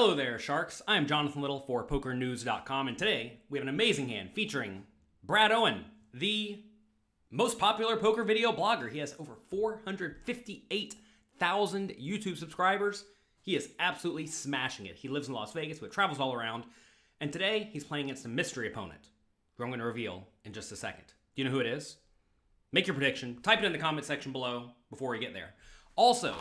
Hello there, Sharks. I am Jonathan Little for PokerNews.com, and today we have an amazing hand featuring Brad Owen, the most popular poker video blogger. He has over 458,000 YouTube subscribers. He is absolutely smashing it. He lives in Las Vegas, but travels all around. And today he's playing against a mystery opponent, who I'm going to reveal in just a second. Do you know who it is? Make your prediction. Type it in the comment section below before we get there. Also,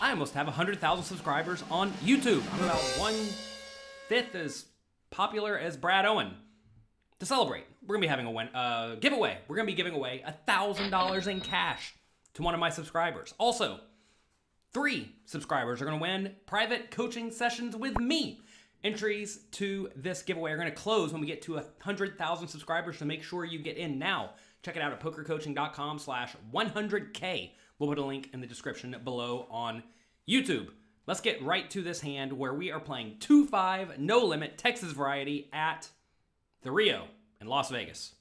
I almost have 100,000 subscribers on YouTube. I'm about 1/5 as popular as Brad Owen. To celebrate, we're going to be having a giveaway. We're going to be giving away $1,000 in cash to one of my subscribers. Also, 3 subscribers are going to win private coaching sessions with me. Entries to this giveaway are going to close when we get to 100,000 subscribers, so make sure you get in now. Check it out at pokercoaching.com/100K. We'll put a link in the description below on YouTube. Let's get right to this hand where we are playing 2-5 no limit Texas variety at the Rio in Las Vegas.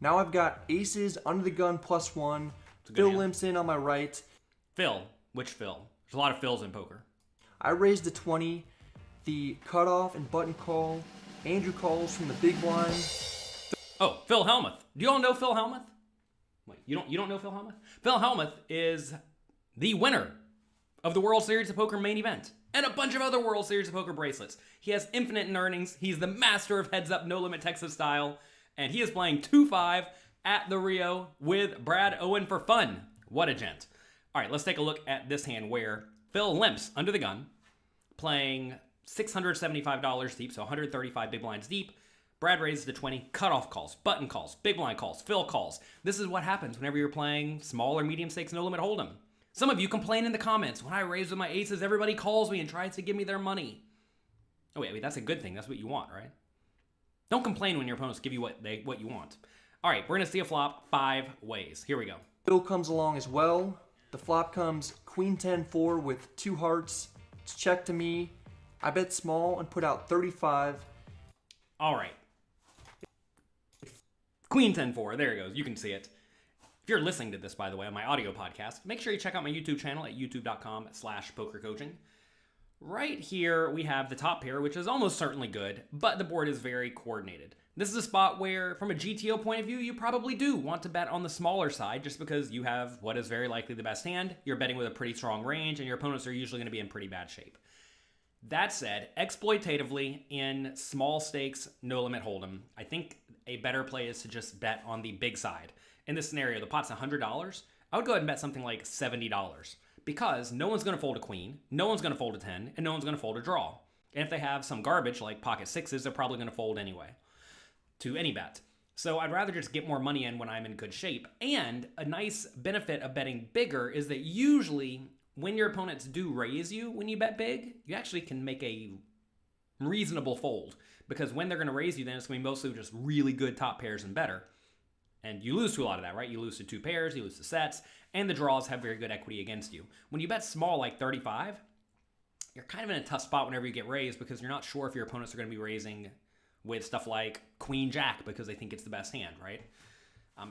Now I've got aces under the gun +1. Phil limps in on my right. Phil. Which Phil? There's a lot of Phils in poker. I raised the 20. The cutoff and button call. Andrew calls from the big blind. Oh, Phil Hellmuth. Do you all know Phil Hellmuth? Wait, you don't know Phil Hellmuth? Phil Hellmuth is the winner of the World Series of Poker main event and a bunch of other World Series of Poker bracelets. He has infinite in earnings. He's the master of heads up, no limit Texas style, and he is playing 2-5 at the Rio with Brad Owen for fun. What a gent. All right, let's take a look at this hand where Phil limps under the gun, playing $675 deep, so 135 big blinds deep. Brad raises to 20, cutoff calls, button calls, big blind calls, Phil calls. This is what happens whenever you're playing small or medium stakes no limit hold'em. Some of you complain in the comments, when I raise with my aces, everybody calls me and tries to give me their money. Oh wait, that's a good thing. That's what you want, right? Don't complain when your opponents give you what you want. All right, we're gonna see a flop 5 ways. Here we go. Phil comes along as well. The flop comes queen 10-4 with 2 hearts. It's check to me. I bet small and put out 35. All right. Queen 10-4, there it goes. You can see it. If you're listening to this, by the way, on my audio podcast, make sure you check out my YouTube channel at youtube.com/pokercoaching. Right here, we have the top pair, which is almost certainly good, but the board is very coordinated. This is a spot where, from a GTO point of view, you probably do want to bet on the smaller side just because you have what is very likely the best hand. You're betting with a pretty strong range, and your opponents are usually going to be in pretty bad shape. That said, exploitatively in small stakes, no limit hold'em, I think a better play is to just bet on the big side. In this scenario, the pot's $100. I would go ahead and bet something like $70 because no one's going to fold a queen, no one's going to fold a 10, and no one's going to fold a draw. And if they have some garbage like pocket 6s, they're probably going to fold anyway to any bet. So I'd rather just get more money in when I'm in good shape. And a nice benefit of betting bigger is that usually when your opponents do raise you when you bet big, you actually can make a reasonable fold. Because when they're going to raise you, then it's going to be mostly just really good top pairs and better. And you lose to a lot of that, right? You lose to 2 pairs, you lose to sets, and the draws have very good equity against you. When you bet small like 35, you're kind of in a tough spot whenever you get raised because you're not sure if your opponents are going to be raising with stuff like Queen Jack because they think it's the best hand, right?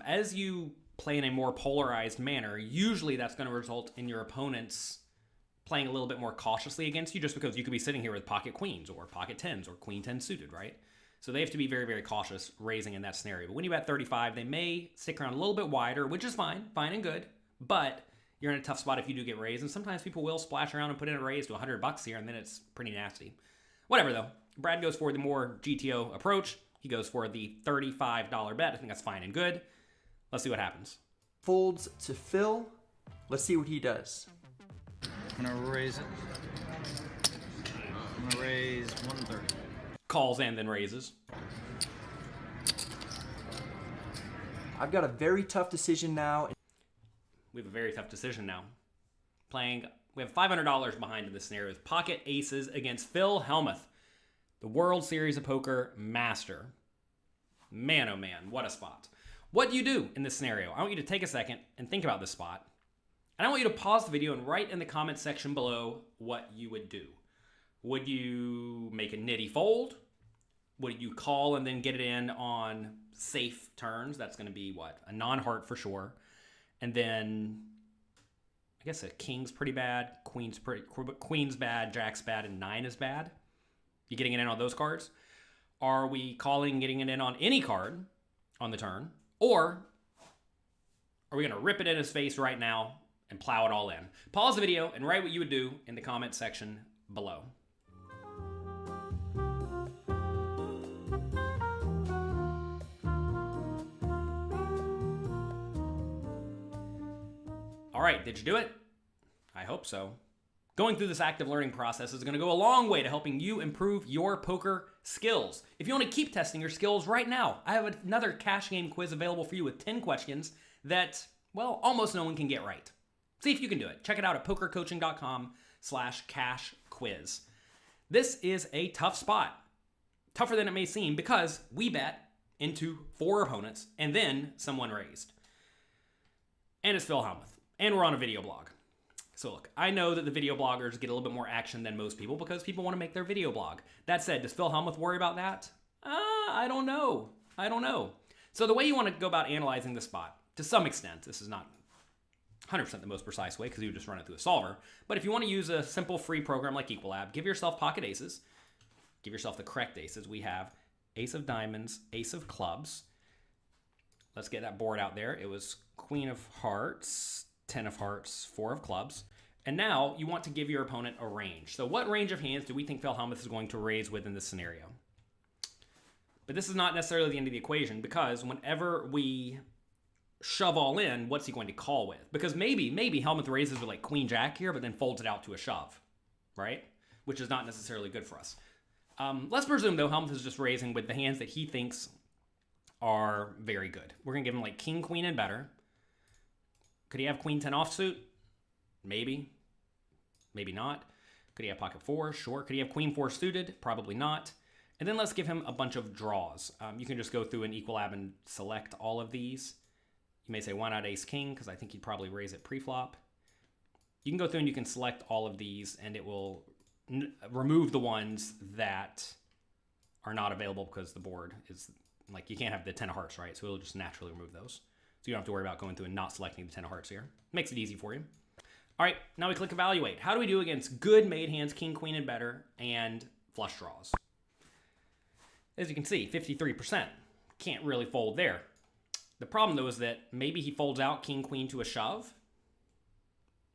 As you play in a more polarized manner, usually that's going to result in your opponents playing a little bit more cautiously against you just because you could be sitting here with pocket queens or pocket 10s or queen 10 suited, right? So they have to be very, very cautious raising in that scenario. But when you bet 35, they may stick around a little bit wider, which is fine and good, but you're in a tough spot if you do get raised, and sometimes people will splash around and put in a raise to $100 here, and then it's pretty nasty. Whatever, though. Brad goes for the more GTO approach. He goes for the $35 bet. I think that's fine and good. Let's see what happens. Folds to Phil. Let's see what he does. I'm gonna raise it. I'm gonna raise 130. Calls and then raises. I've got a very tough decision now. We have a very tough decision now. We have $500 behind in this scenario with pocket aces against Phil Hellmuth, the World Series of Poker master. Man, oh man, what a spot. What do you do in this scenario? I want you to take a second and think about this spot. And I want you to pause the video and write in the comment section below what you would do. Would you make a nitty fold? Would you call and then get it in on safe turns? That's going to be what? A non-heart for sure. And then I guess a king's pretty bad, queen's bad, jack's bad, and 9 is bad. You getting it in on those cards? Are we calling getting it in on any card on the turn? Or are we going to rip it in his face right now and plow it all in? Pause the video and write what you would do in the comment section below. All right, did you do it? I hope so. Going through this active learning process is going to go a long way to helping you improve your poker skills. If you want to keep testing your skills right now, I have another cash game quiz available for you with 10 questions that, well, almost no one can get right. See if you can do it. Check it out at pokercoaching.com/cash quiz. This is a tough spot. Tougher than it may seem because we bet into 4 opponents and then someone raised. And it's Phil Hellmuth. And we're on a video blog. So look, I know that the video bloggers get a little bit more action than most people because people want to make their video blog. That said, does Phil Hellmuth worry about that? I don't know. So the way you want to go about analyzing the spot, to some extent, this is not 100% the most precise way because you just run it through a solver, but if you want to use a simple free program like Equilab, give yourself pocket aces, give yourself the correct aces. We have ace of diamonds, ace of clubs. Let's get that board out there. It was queen of hearts, 10 of hearts, 4 of clubs. And now you want to give your opponent a range. So what range of hands do we think Phil Hellmuth is going to raise with in this scenario? But this is not necessarily the end of the equation because whenever we shove all in, what's he going to call with? Because maybe Hellmuth raises with like queen jack here, but then folds it out to a shove, right? Which is not necessarily good for us. Let's presume though Hellmuth is just raising with the hands that he thinks are very good. We're gonna give him like king, queen, and better. Could he have queen 10 offsuit? Maybe. Maybe not. Could he have pocket 4? Sure. Could he have queen 4 suited? Probably not. And then let's give him a bunch of draws. You can just go through an Equilab and select all of these. You may say, why not ace king? Because I think he'd probably raise it pre-flop. You can go through and you can select all of these and it will remove the ones that are not available because the board is like, you can't have the 10 of hearts, right? So it'll just naturally remove those. So you don't have to worry about going through and not selecting the 10 of hearts here. Makes it easy for you. All right, now we click evaluate. How do we do against good made hands, king, queen, and better, and flush draws? As you can see, 53%. Can't really fold there. The problem, though, is that maybe he folds out king, queen to a shove,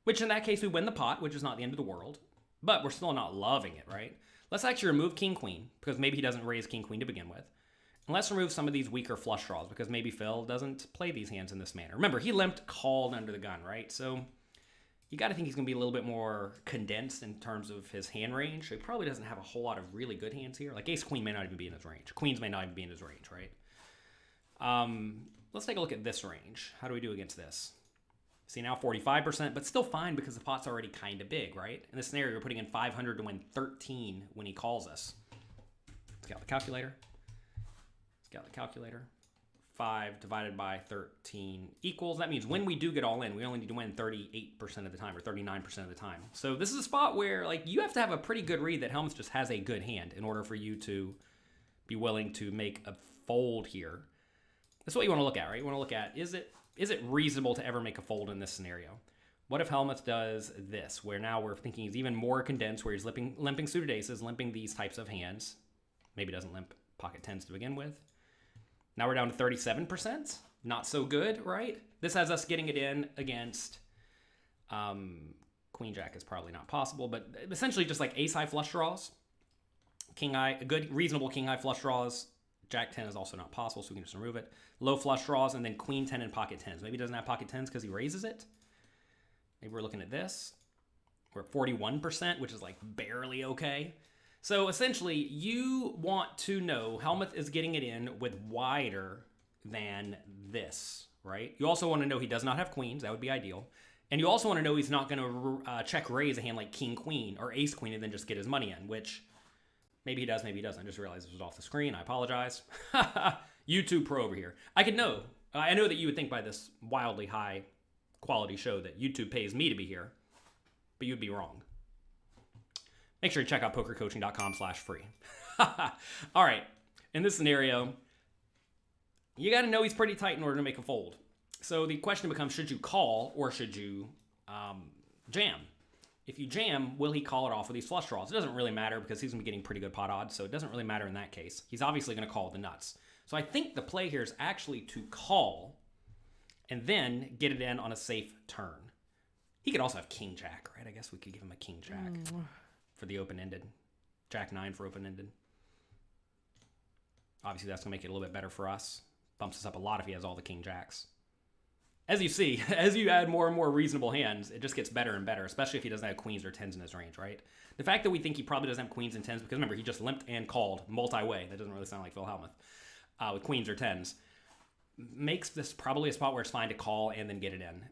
which in that case we win the pot, which is not the end of the world, but we're still not loving it, right? Let's actually remove king, queen, because maybe he doesn't raise king, queen to begin with. And let's remove some of these weaker flush draws because maybe Phil doesn't play these hands in this manner. Remember, he limped called under the gun, right? So you got to think he's going to be a little bit more condensed in terms of his hand range. So he probably doesn't have a whole lot of really good hands here. Like ace queen may not even be in his range. Queens may not even be in his range, right? Let's take a look at this range. How do we do against this? See, now 45%, but still fine because the pot's already kind of big, right? In this scenario, we're putting in 500 to win 13 when he calls us. Let's get out the calculator. 5 divided by 13 equals. That means when we do get all in, we only need to win 38% of the time or 39% of the time. So this is a spot where like you have to have a pretty good read that Hellmuth just has a good hand in order for you to be willing to make a fold here. That's what you want to look at, right? You want to look at, is it reasonable to ever make a fold in this scenario? What if Hellmuth does this, where now we're thinking he's even more condensed, where he's limping suited aces, limping these types of hands. Maybe doesn't limp pocket 10s to begin with. Now we're down to 37%. Not so good, right? This has us getting it in against queen jack is probably not possible, but essentially just like ace high flush draws, king high, a good reasonable king high flush draws. Jack 10 is also not possible, so we can just remove it. Low flush draws, and then queen 10 and pocket 10s. Maybe he doesn't have pocket 10s because he raises it. Maybe we're looking at this. We're at 41%, which is like barely okay. So essentially, you want to know Hellmuth is getting it in with wider than this, right? You also want to know he does not have queens. That would be ideal. And you also want to know he's not going to check raise a hand like king queen or ace queen and then just get his money in, which maybe he does, maybe he doesn't. I just realized this was off the screen. I apologize. YouTube pro over here. I know that you would think by this wildly high quality show that YouTube pays me to be here, but you'd be wrong. Make sure you check out pokercoaching.com/free. All right. In this scenario, you got to know he's pretty tight in order to make a fold. So the question becomes, should you call or should you Jam. If you jam, will he call it off with these flush draws? It doesn't really matter because he's going to be getting pretty good pot odds, so it doesn't really matter in that case. He's obviously going to call the nuts. So I think the play here is actually to call and then get it in on a safe turn. He could also have king jack, right? I guess we could give him a king jack for the open-ended. Jack 9 for open-ended. Obviously, that's going to make it a little bit better for us. Bumps us up a lot if he has all the king jacks. As you see, as you add more and more reasonable hands, it just gets better and better, especially if he doesn't have queens or tens in his range, right? The fact that we think he probably doesn't have queens and tens, because remember, he just limped and called multi-way. That doesn't really sound like Phil Hellmuth. With queens or tens, makes this probably a spot where it's fine to call and then get it in.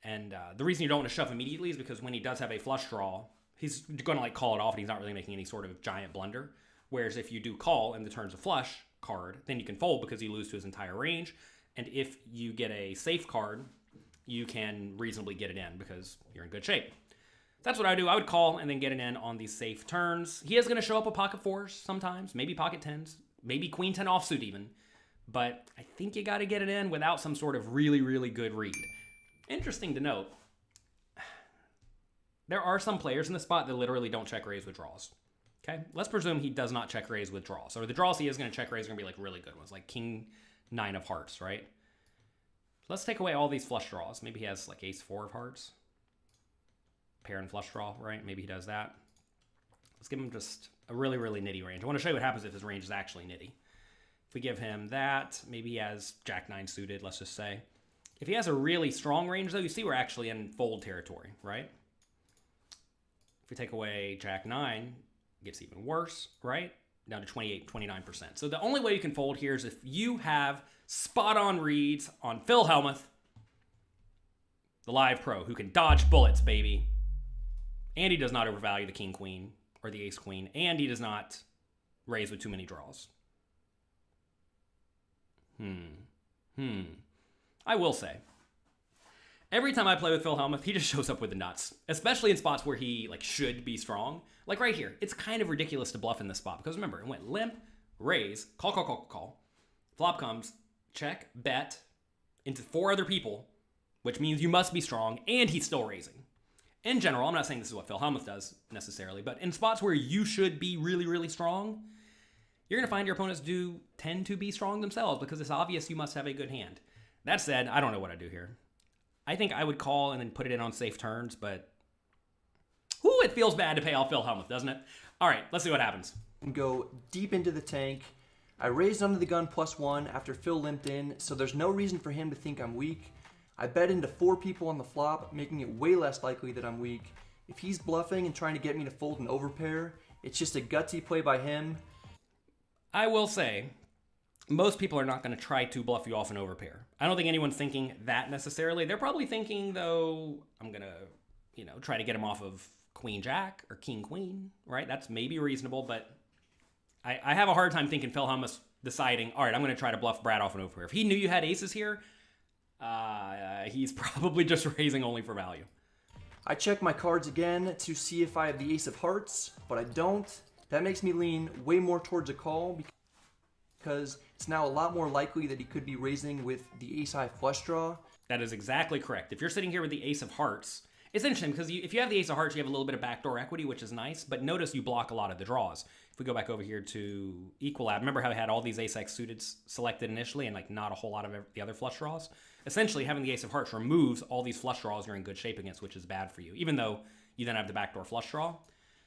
And the reason you don't want to shove immediately is because when he does have a flush draw, he's going to like call it off and he's not really making any sort of giant blunder. Whereas if you do call and the turn's a flush card, then you can fold because you lose to his entire range. And if you get a safe card, you can reasonably get it in because you're in good shape. That's what I would do. I would call and then get it in on these safe turns. He is going to show up with pocket fours sometimes, maybe pocket tens, maybe queen 10 offsuit even. But I think you got to get it in without some sort of really, really good read. Interesting to note, there are some players in the spot that literally don't check raise with draws. Okay, let's presume he does not check raise with draws. Or the draws he is going to check raise are going to be like really good ones, like king 9 of hearts, right? Let's take away all these flush draws. Maybe he has like ace 4 of hearts. Pair and flush draw, right? Maybe he does that. Let's give him just a really, really nitty range. I want to show you what happens if his range is actually nitty. If we give him that, maybe he has jack 9 suited, let's just say. If he has a really strong range, though, you see we're actually in fold territory, right? If we take away jack 9, it gets even worse, right? Down to 28, 29%. So the only way you can fold here is if you have spot-on reads on Phil Hellmuth, the live pro, who can dodge bullets, baby. And he does not overvalue the king-queen or the ace-queen, and he does not raise with too many draws. I will say, every time I play with Phil Hellmuth, he just shows up with the nuts, especially in spots where he like should be strong. Like right here, it's kind of ridiculous to bluff in this spot because remember, it went limp, raise, call, call, call, call. Flop comes, check, bet into 4 other people, which means you must be strong, and he's still raising. In general, I'm not saying this is what Phil Hellmuth does necessarily, but in spots where you should be really, really strong, you're going to find your opponents do tend to be strong themselves because it's obvious you must have a good hand. That said, I don't know what I do here. I think I would call and then put it in on safe turns, but it feels bad to pay off Phil Hellmuth, doesn't it? All right, let's see what happens. Go deep into the tank. I raised under the gun +1 after Phil limped in, so there's no reason for him to think I'm weak. I bet into 4 people on the flop, making it way less likely that I'm weak. If he's bluffing and trying to get me to fold an overpair, it's just a gutsy play by him. I will say, most people are not going to try to bluff you off an overpair. I don't think anyone's thinking that necessarily. They're probably thinking, though, I'm going to, try to get him off of queen jack or king queen, right? That's maybe reasonable, but I have a hard time thinking Phil Hellmuth deciding, all right, I'm going to try to bluff Brad off an overpair. If he knew you had aces here, he's probably just raising only for value. I check my cards again to see if I have the ace of hearts, but I don't. That makes me lean way more towards a call because it's now a lot more likely that he could be raising with the ace-high flush draw. That is exactly correct. If you're sitting here with the ace of hearts, it's interesting because if you have the ace of hearts, you have a little bit of backdoor equity, which is nice, but notice you block a lot of the draws. If we go back over here to Equalab, remember how I had all these ace-x suited selected initially and like not a whole lot of the other flush draws? Essentially, having the ace of hearts removes all these flush draws you're in good shape against, which is bad for you, even though you then have the backdoor flush draw.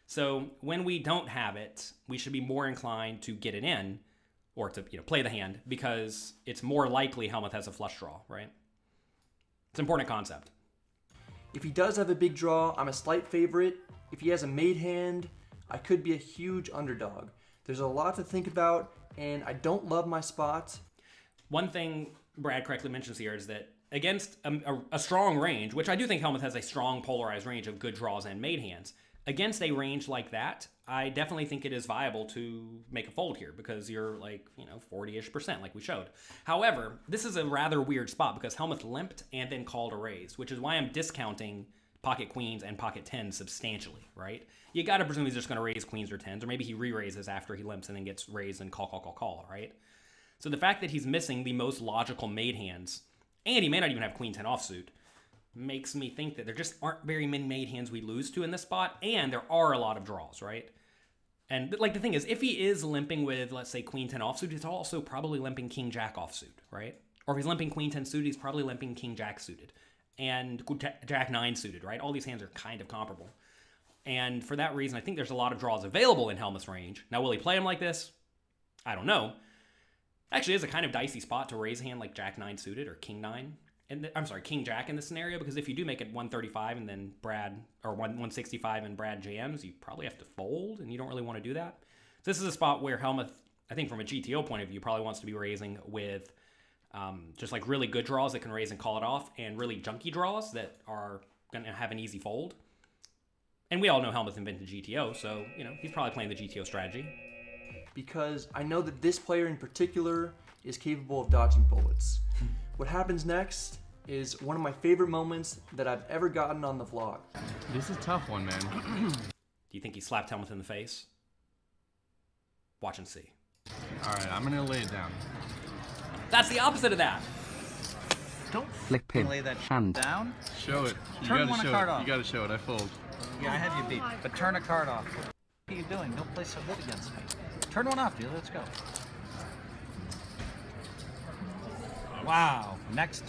So when we don't have it, we should be more inclined to get it in or to play the hand because it's more likely Hellmuth has a flush draw, right? It's an important concept. If he does have a big draw, I'm a slight favorite. If he has a made hand, I could be a huge underdog. There's a lot to think about, and I don't love my spot. One thing Brad correctly mentions here is that against a strong range, which I do think Hellmuth has a strong polarized range of good draws and made hands, against a range like that, I definitely think it is viable to make a fold here because you're like, 40-ish% like we showed. However, this is a rather weird spot because Hellmuth limped and then called a raise, which is why I'm discounting pocket queens and pocket tens substantially, right? You got to presume he's just going to raise queens or tens, or maybe he re-raises after he limps and then gets raised and call, right? So the fact that he's missing the most logical made hands, and he may not even have queen 10 offsuit, makes me think that there just aren't very many made hands we lose to in this spot, and there are a lot of draws, right? And like the thing is, if he is limping with, let's say, Queen 10 offsuit, he's also probably limping King Jack offsuit, right? Or if he's limping Queen 10 suited, he's probably limping King Jack suited and Jack 9 suited, right? All these hands are kind of comparable. And for that reason, I think there's a lot of draws available in Hellmuth's range. Now, will he play him like this? I don't know. Actually, it's a kind of dicey spot to raise a hand like Jack 9 suited or King 9. And I'm sorry, King Jack in this scenario, because if you do make it 135 and then Brad, or 165 and Brad jams, you probably have to fold, and you don't really want to do that. So this is a spot where Hellmuth, I think from a GTO point of view, probably wants to be raising with just like really good draws that can raise and call it off, and really junky draws that are going to have an easy fold. And we all know Hellmuth invented GTO, so, you know, he's probably playing the GTO strategy. Because I know that this player in particular is capable of dodging bullets. What happens next is one of my favorite moments that I've ever gotten on the vlog. This is a tough one, man. Do you think he slapped Hellmuth in the face? Watch and see. All right, I'm gonna lay it down. That's the opposite of that. Don't Flick pin. lay that Hand. down. Show it. You Turn gotta one show card it. off. You gotta show it. I fold. Yeah, I have you beat. But turn a card off. What are you doing? Don't play so good against me. Turn one off, dude. Let's go. Wow. Next.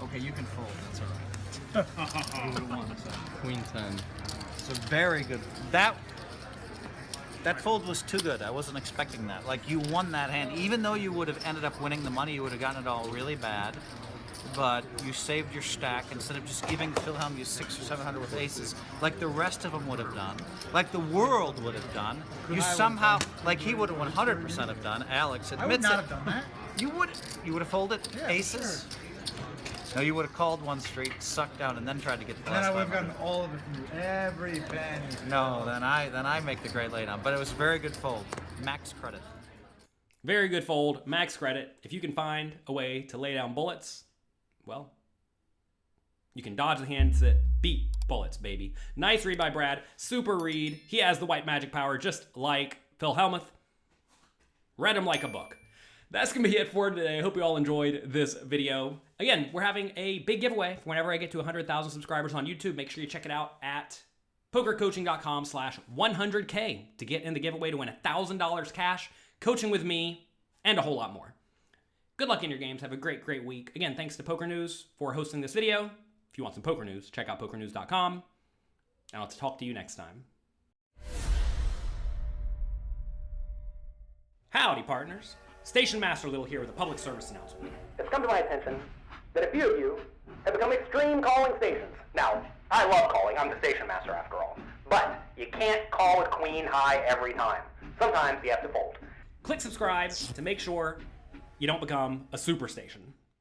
Okay, you can fold. That's all right. You would've won, so. Queen 10. So very good. That fold was too good. I wasn't expecting that. Like, you won that hand. Even though you would have ended up winning the money, you would have gotten it all really bad. But you saved your stack instead of just giving Philhelm you 600 or 700 with aces, like the rest of them would have done, like the world would have done. You somehow, like he would have 100% have done. Alex admits I would not it. have done that. You would have folded aces. No, you would have called one straight, sucked out, and then tried to get the And then last I would have 500. gotten all of it from you, every penny. No, then I make the great laydown. But it was a very good fold. Max credit. Very good fold, max credit. If you can find a way to lay down bullets, well, you can dodge the hands that beat bullets, baby. Nice read by Brad. Super read. He has the white magic power just like Phil Hellmuth. Read him like a book. That's going to be it for today. I hope you all enjoyed this video. Again, we're having a big giveaway whenever I get to 100,000 subscribers on YouTube. Make sure you check it out at pokercoaching.com/100K to get in the giveaway to win $1,000 cash, coaching with me, and a whole lot more. Good luck in your games. Have a great, great week. Again, thanks to Poker News for hosting this video. If you want some poker news, check out pokernews.com. And I'll talk to you next time. Howdy, partners. Station Master Little here with a public service announcement. It's come to my attention that a few of you have become extreme calling stations. Now, I love calling. I'm the station master after all. But you can't call with queen high every time. Sometimes you have to fold. Click subscribe to make sure you don't become a superstation.